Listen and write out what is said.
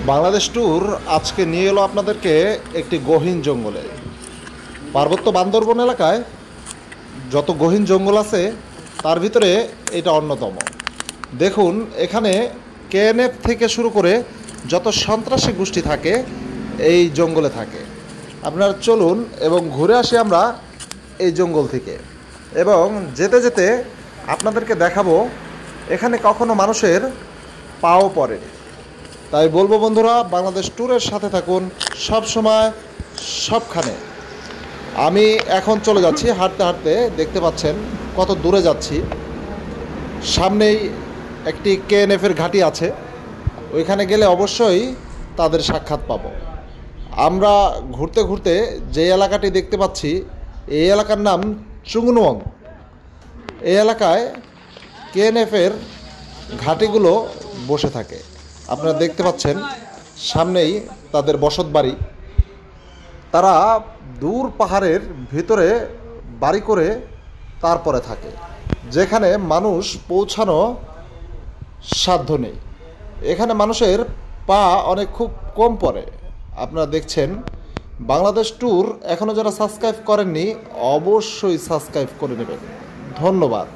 Bangladesh tour আজকে নিয়ে এলো আপনাদেরকে একটি গহীন জঙ্গলে। পার্বত্য বান্দরবন এলাকায় যত গহীন জঙ্গল আছে তার ভিতরে এটা অন্যতম। দেখুন, এখানে কেএনএফ থেকে শুরু করে যত সন্ত্রাসী গোষ্ঠী থাকে এই জঙ্গলে থাকে। আপনারা চলুন এবং ঘুরে আসি আমরা এই জঙ্গল থেকে, এবং যেতে যেতে আপনাদেরকে দেখাবো এখানে কখনো মানুষের পাও পড়ে। তাই বলবো বন্ধুরা, বাংলাদেশ ট্যুরের সাথে থাকুন সব সময় সবখানে। আমি এখন চলে যাচ্ছি হাঁটতে হাঁটতে, দেখতে পাচ্ছেন কত দূরে যাচ্ছি। সামনেই একটি কেএনএফের ঘাঁটি আছে, ওইখানে গেলে অবশ্যই তাদের সাক্ষাৎ পাব। আমরা ঘুরতে ঘুরতে যে এলাকাটি দেখতে পাচ্ছি এই এলাকার নাম চুংনুয়াং। এই এলাকায় কেএনএফের ঘাঁটিগুলো বসে থাকে। আপনারা দেখতে পাচ্ছেন সামনেই তাদের বসত বাড়ি। তারা দূর পাহাড়ের ভিতরে বাড়ি করে তারপরে থাকে, যেখানে মানুষ পৌঁছানো সাধ্য নেই। এখানে মানুষের পা অনেক খুব কম পড়ে। আপনারা দেখছেন বাংলাদেশ ট্যুর এখনও যারা সাবস্ক্রাইব করেননি অবশ্যই সাবস্ক্রাইব করে নেবেন। ধন্যবাদ।